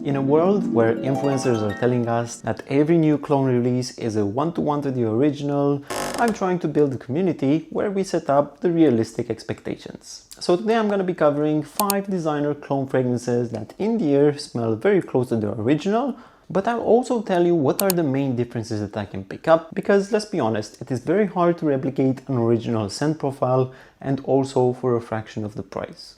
In a world where influencers are telling us that every new clone release is a one-to-one to the original, I'm trying to build a community where we set up the realistic expectations. So today I'm going to be covering 5 designer clone fragrances that in the air smell very close to the original, but I'll also tell you what are the main differences that I can pick up, because let's be honest, it is very hard to replicate an original scent profile and also for a fraction of the price.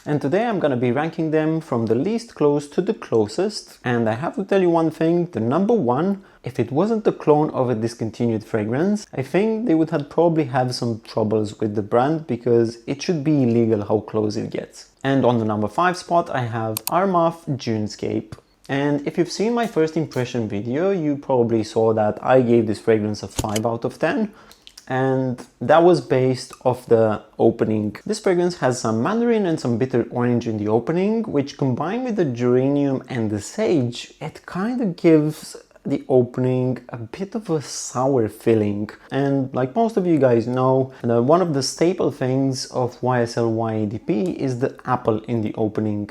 And today I'm gonna be ranking them from the least close to the closest. And I have to tell you one thing, the number one, if it wasn't the clone of a discontinued fragrance, I think they would have probably have some troubles with the brand because it should be illegal how close it gets. And on the number 5 spot, I have Armaf Dunescape. And if you've seen my first impression video, you probably saw that I gave this fragrance a 5 out of 10. And that was based off the opening. This fragrance has some mandarin and some bitter orange in the opening, which combined with the geranium and the sage, it kind of gives the opening a bit of a sour feeling. And like most of you guys know, one of the staple things of YSL Y EDP is the apple in the opening.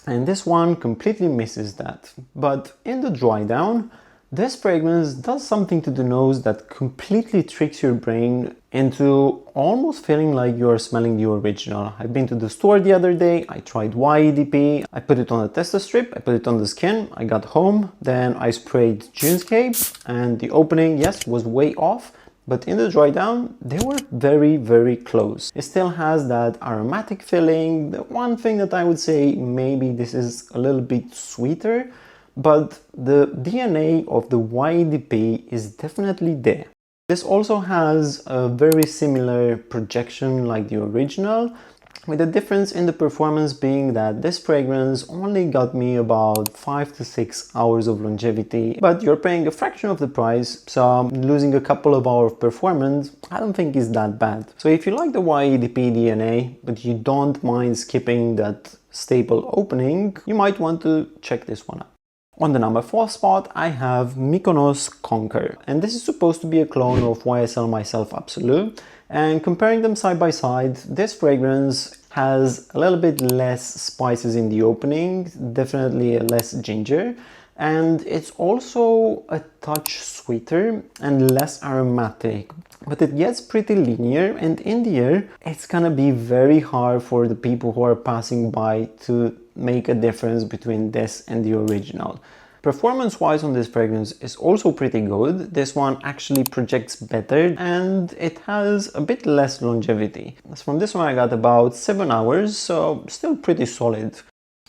And this one completely misses that. But in the dry down, this fragrance does something to the nose that completely tricks your brain into almost feeling like you're smelling the original. I've been to the store the other day, I tried Y EDP, I put it on a tester strip, I put it on the skin, I got home, then I sprayed Dunescape, and the opening, yes, was way off, but in the dry down, they were very, very close. It still has that aromatic feeling. The one thing that I would say, maybe this is a little bit sweeter, but the DNA of the Y EDP is definitely there. This also has a very similar projection like the original, with the difference in the performance being that this fragrance only got me about 5 to 6 hours of longevity, but you're paying a fraction of the price, so losing a couple of hours of performance I don't think is that bad. So if you like the Y EDP DNA, but you don't mind skipping that staple opening, you might want to check this one out. On the number 4 spot, I have Mykonos Conquer, and this is supposed to be a clone of YSL MYSLF Absolu. And comparing them side by side, this fragrance has a little bit less spices in the opening, definitely less ginger, and it's also a touch sweeter and less aromatic, but it gets pretty linear, and in the air it's gonna be very hard for the people who are passing by to make a difference between this and the original. Performance wise on this fragrance is also pretty good. This one actually projects better and it has a bit less longevity. As from this one I got about 7 hours, so still pretty solid.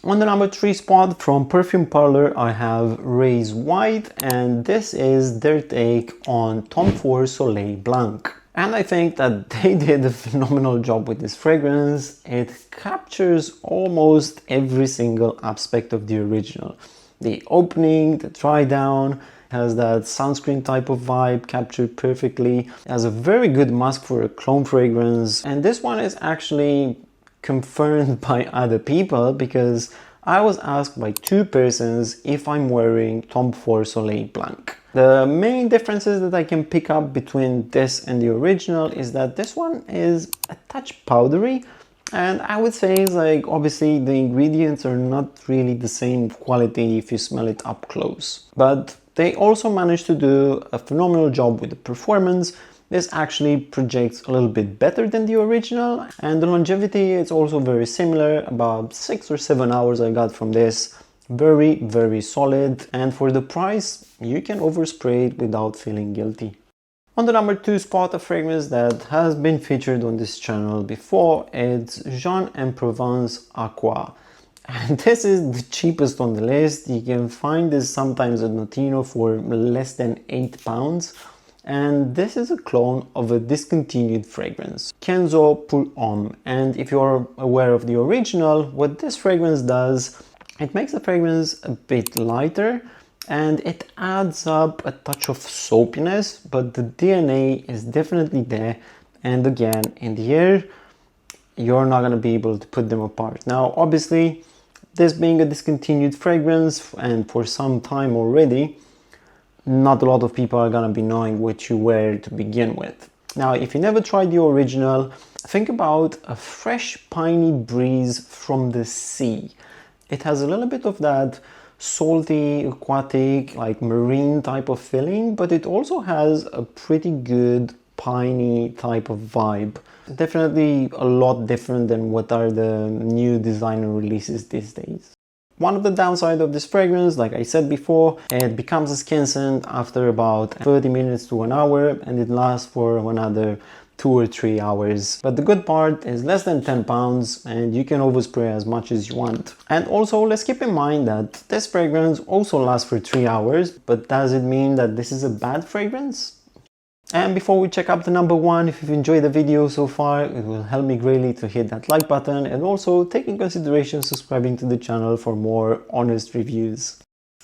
On the number 3 spot from Perfume Parlour, I have Raise White, and this is their take on Tom Ford Soleil Blanc. And I think that they did a phenomenal job with this fragrance. It captures almost every single aspect of the original. The opening, the dry down, has that sunscreen type of vibe captured perfectly. It has a very good mask for a clone fragrance. And this one is actually confirmed by other people because I was asked by 2 persons if I'm wearing Tom Ford Soleil Blanc. The main differences that I can pick up between this and the original is that this one is a touch powdery, and I would say like obviously the ingredients are not really the same quality if you smell it up close. But they also managed to do a phenomenal job with the performance. This actually projects a little bit better than the original, and the longevity is also very similar, about 6 or 7 hours I got from this. Very, very solid, and for the price you can overspray it without feeling guilty. On the number 2 spot, a fragrance that has been featured on this channel before, it's Jean and Provence Aqua. And this is the cheapest on the list. You can find this sometimes at Notino for less than £8. And this is a clone of a discontinued fragrance, Kenzo pour Homme. And if you're aware of the original, what this fragrance does, it makes the fragrance a bit lighter and it adds up a touch of soapiness, but the DNA is definitely there. And again, in the air, you're not gonna be able to put them apart. Now, obviously, this being a discontinued fragrance and for some time already, not a lot of people are gonna be knowing what you wear to begin with. Now, if you never tried the original, think about a fresh piney breeze from the sea. It has a little bit of that salty, aquatic, like marine type of feeling, but it also has a pretty good piney type of vibe. Definitely a lot different than what are the new designer releases these days. One of the downsides of this fragrance, like I said before, it becomes a skin scent after about 30 minutes to an hour, and it lasts for another 2 or 3 hours. But the good part is less than 10 pounds and you can overspray as much as you want. And also let's keep in mind that this fragrance also lasts for 3 hours, but does it mean that this is a bad fragrance? And before we check out the number one, if you've enjoyed the video so far, it will help me greatly to hit that like button and also take in consideration subscribing to the channel for more honest reviews.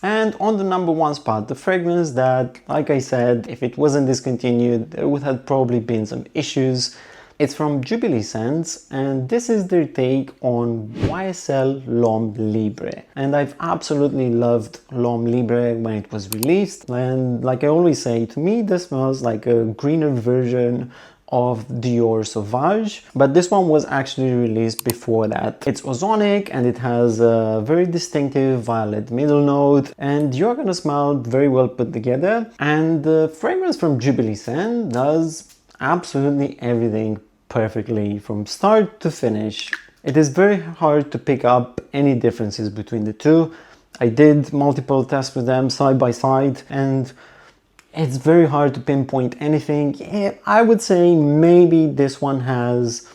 And on the number one spot, the fragrance that, like I said, if it wasn't discontinued, there would have probably been some issues. It's from Jubilee Scents, and this is their take on YSL Homme Libre. And I've absolutely loved Homme Libre when it was released. And like I always say, to me, this smells like a greener version of Dior Sauvage, but this one was actually released before that. It's ozonic and it has a very distinctive violet middle note, and you're gonna smell very well put together. And the fragrance from Jubilee Scent does absolutely everything perfectly from start to finish. It is very hard to pick up any differences between the two. I did multiple tests with them side by side, and it's very hard to pinpoint anything. Yeah, I would say maybe this one has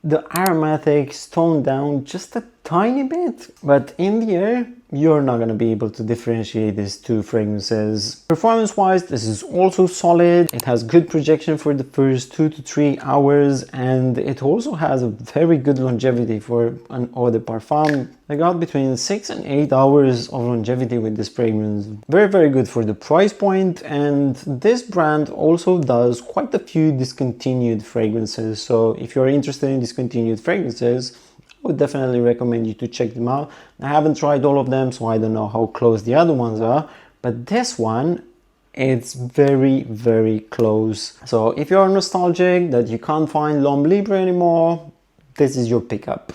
the aromatics toned down just a tiny bit, but in the air you're not going to be able to differentiate these two fragrances. Performance wise, this is also solid. It has good projection for the first 2 to 3 hours, and it also has a very good longevity for an eau de parfum. I got between 6 and 8 hours of longevity with this fragrance. Very, very good for the price point. And this brand also does quite a few discontinued fragrances. So if you're interested in discontinued fragrances, I would definitely recommend you to check them out. I haven't tried all of them, so I don't know how close the other ones are, but this one, it's very, very close. So if you're nostalgic that you can't find Homme Libre anymore, this is your pickup.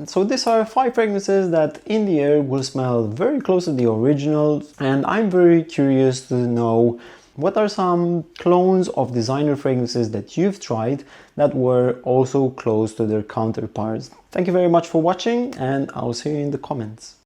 So these are 5 fragrances that in the air will smell very close to the original, and I'm very curious to know what are some clones of designer fragrances that you've tried that were also close to their counterparts. Thank you very much for watching, and I'll see you in the comments.